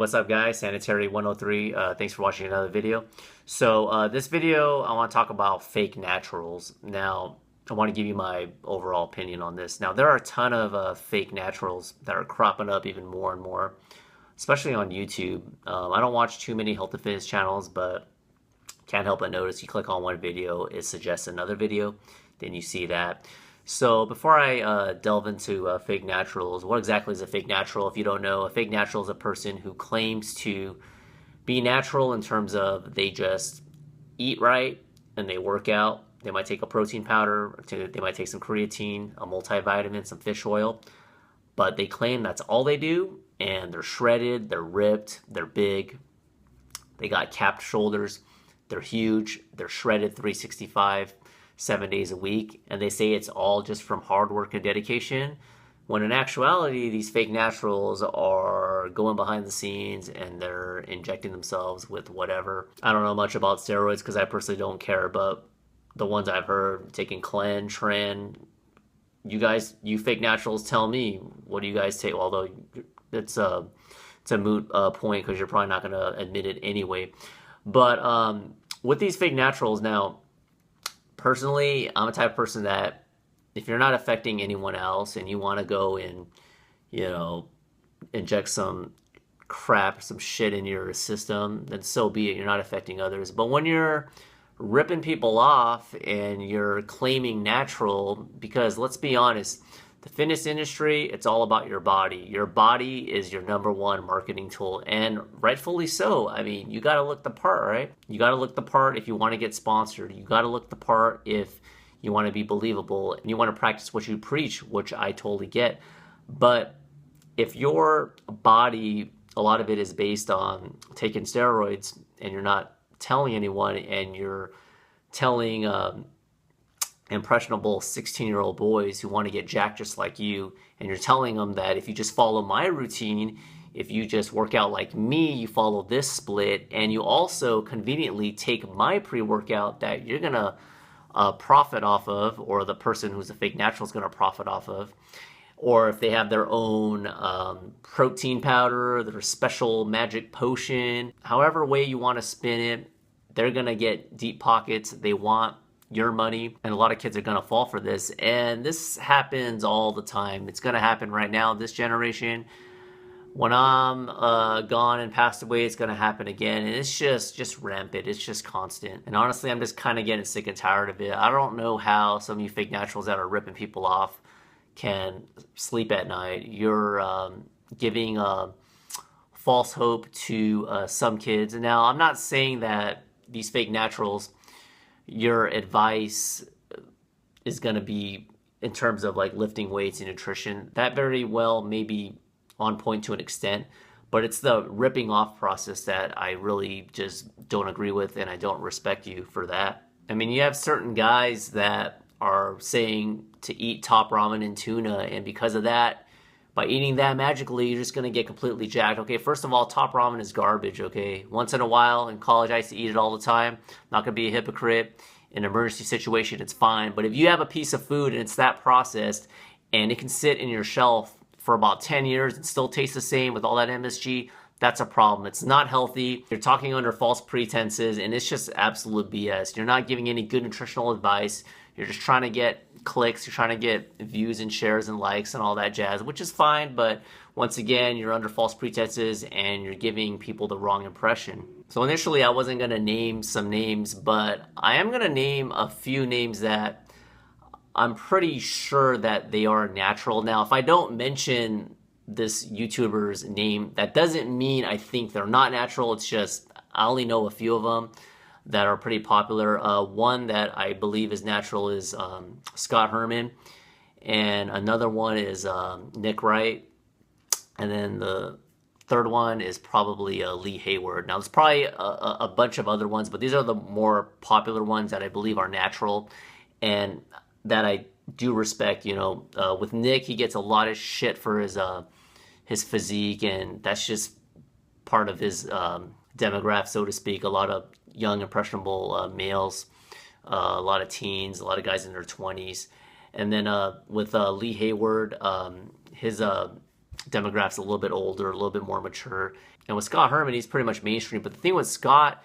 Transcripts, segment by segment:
What's up guys? Sanitary 103. Thanks for watching another video. So this video I want to talk about fake naturals. Now I want to give you my overall opinion on this. Now there are a ton of fake naturals that are cropping up even more and more, especially on YouTube. I don't watch too many health and fitness channels, but can't help but notice you click on one video, it suggests another video, then you see that. So before I delve into fake naturals, what exactly is a fake natural? If you don't know, a fake natural is a person who claims to be natural in terms of they just eat right and they work out. They might take a protein powder, they might take some creatine, a multivitamin, some fish oil, but they claim that's all they do, and they're shredded, they're ripped, they're big, they got capped shoulders, they're huge, they're shredded 365 7 days a week, and they say it's all just from hard work and dedication, when in actuality these fake naturals are going behind the scenes and they're injecting themselves with whatever. I don't know much about steroids because I personally don't care, but the ones I've heard, taking Clen, Tren, you fake naturals, tell me, what do you guys take? Although it's a moot point because you're probably not going to admit it anyway. But with these fake naturals now, personally, I'm a type of person that if you're not affecting anyone else and you want to go and, inject some crap, some shit in your system, then so be it. You're not affecting others. But when you're ripping people off and you're claiming natural, because let's be honest, the fitness industry, it's all about your body. Your body is your #1 marketing tool, and rightfully so. I mean, you got to look the part, right? You got to look the part if you want to get sponsored. You got to look the part if you want to be believable and you want to practice what you preach, which I totally get. But if your body, a lot of it is based on taking steroids, and you're not telling anyone, and you're telling impressionable 16-year-old boys who want to get jacked just like you, and you're telling them that if you just follow my routine, if you just work out like me, you follow this split, and you also conveniently take my pre-workout that you're gonna profit off of, or the person who's a fake natural is gonna profit off of, or if they have their own protein powder, their special magic potion, however way you want to spin it, they're gonna get deep pockets. They want your money, and a lot of kids are gonna fall for this, and this happens all the time. It's gonna happen right now, this generation. When I'm gone and passed away, it's gonna happen again, and it's just rampant. It's just constant, and honestly, I'm just kind of getting sick and tired of it. I don't know how some of you fake naturals that are ripping people off can sleep at night. You're giving false hope to some kids. And now I'm not saying that these fake naturals, your advice is going to be in terms of like lifting weights and nutrition. That very well may be on point to an extent, but it's the ripping off process that I really just don't agree with, and I don't respect you for that. I mean, you have certain guys that are saying to eat top ramen and tuna, and because of that, by eating that magically, you're just going to get completely jacked. Okay, first of all, top ramen is garbage, okay? Once in a while, in college, I used to eat it all the time. Not going to be a hypocrite. In an emergency situation, it's fine. But if you have a piece of food and it's that processed, and it can sit in your shelf for about 10 years and still taste the same with all that MSG, that's a problem. It's not healthy. You're talking under false pretenses, and it's just absolute BS. You're not giving any good nutritional advice. You're just trying to get clicks, you're trying to get views and shares and likes and all that jazz, which is fine, but once again, you're under false pretenses and you're giving people the wrong impression. So initially, I wasn't going to name some names, but I am going to name a few names that I'm pretty sure that they are natural. Now, if I don't mention this YouTuber's name, that doesn't mean I think they're not natural. It's just I only know a few of them that are pretty popular. One that I believe is natural is Scott Herman, and another one is Nick Wright, and then the third one is probably Lee Hayward. Now there's probably a bunch of other ones, but these are the more popular ones that I believe are natural and that I do respect. With Nick, he gets a lot of shit for his physique, and that's just part of his demographic, so to speak. A lot of young, impressionable males, a lot of teens, a lot of guys in their 20s. And then with Lee Hayward, his demographic's a little bit older, a little bit more mature. And with Scott Herman, he's pretty much mainstream. But the thing with Scott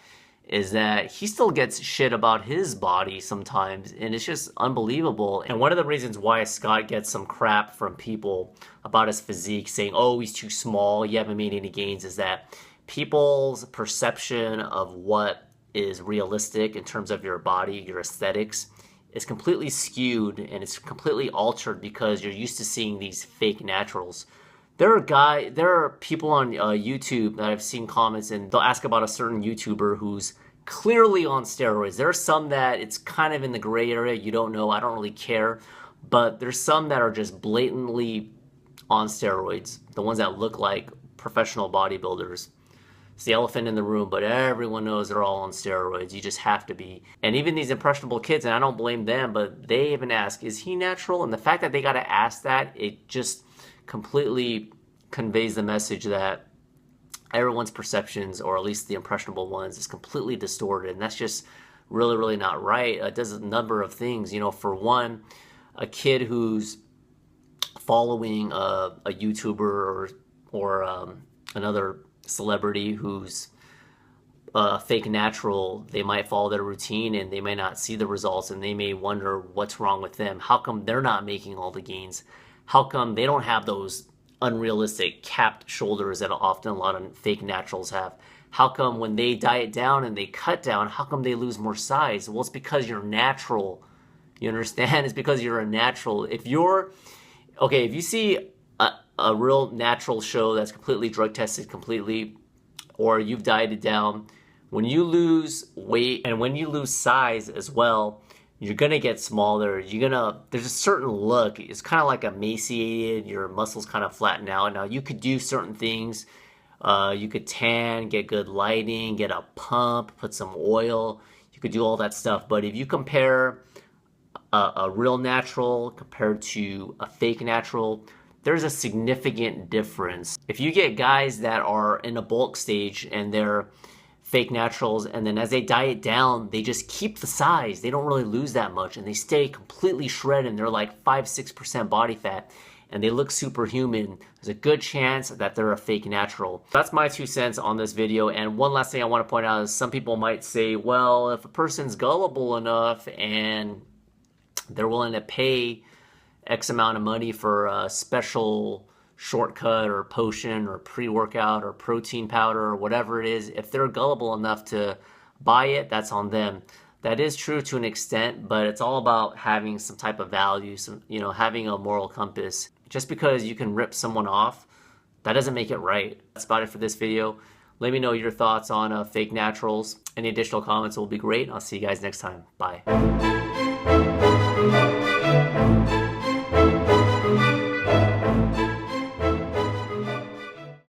is that he still gets shit about his body sometimes, and it's just unbelievable. And one of the reasons why Scott gets some crap from people about his physique, saying, oh, he's too small, you haven't made any gains, is that people's perception of what is realistic in terms of your body, your aesthetics, is completely skewed, and it's completely altered because you're used to seeing these fake naturals. There are people on YouTube that I've seen comments, and they'll ask about a certain YouTuber who's clearly on steroids. There are some that it's kind of in the gray area. You don't know. I don't really care. But there's some that are just blatantly on steroids. The ones that look like professional bodybuilders. It's the elephant in the room, but everyone knows they're all on steroids. You just have to be. And even these impressionable kids, and I don't blame them, but they even ask, is he natural? And the fact that they got to ask that, it just completely conveys the message that everyone's perceptions, or at least the impressionable ones, is completely distorted. And that's just really, really not right. It does a number of things. You know, for one, a kid who's following a YouTuber or another celebrity who's fake natural, they might follow their routine and they may not see the results, and they may wonder what's wrong with them. How come they're not making all the gains? How come they don't have those unrealistic capped shoulders that often a lot of fake naturals have? How come when they diet down and they cut down, how come they lose more size? Well, it's because you're natural. You understand? It's because you're a natural. If you see a real natural show that's completely drug tested completely, or you've dieted down, when you lose weight and when you lose size as well, you're gonna get smaller. There's a certain look. It's kind of like emaciated. Your muscles kind of flatten out. Now you could do certain things. You could tan, get good lighting, get a pump, put some oil. You could do all that stuff. But if you compare a real natural compared to a fake natural, there's a significant difference. If you get guys that are in a bulk stage and they're fake naturals, and then as they diet down, they just keep the size. They don't really lose that much, and they stay completely shredded, and they're like 5-6% body fat, and they look superhuman. There's a good chance that they're a fake natural. That's my 2 cents on this video. And one last thing I want to point out is some people might say, well, if a person's gullible enough and they're willing to pay X amount of money for a special shortcut or potion or pre-workout or protein powder or whatever it is, if they're gullible enough to buy it, that's on them. That is true to an extent, but it's all about having some type of value, having a moral compass. Just because you can rip someone off, that doesn't make it right. That's about it for this video. Let me know your thoughts on fake naturals. Any additional comments will be great. I'll see you guys next time. Bye.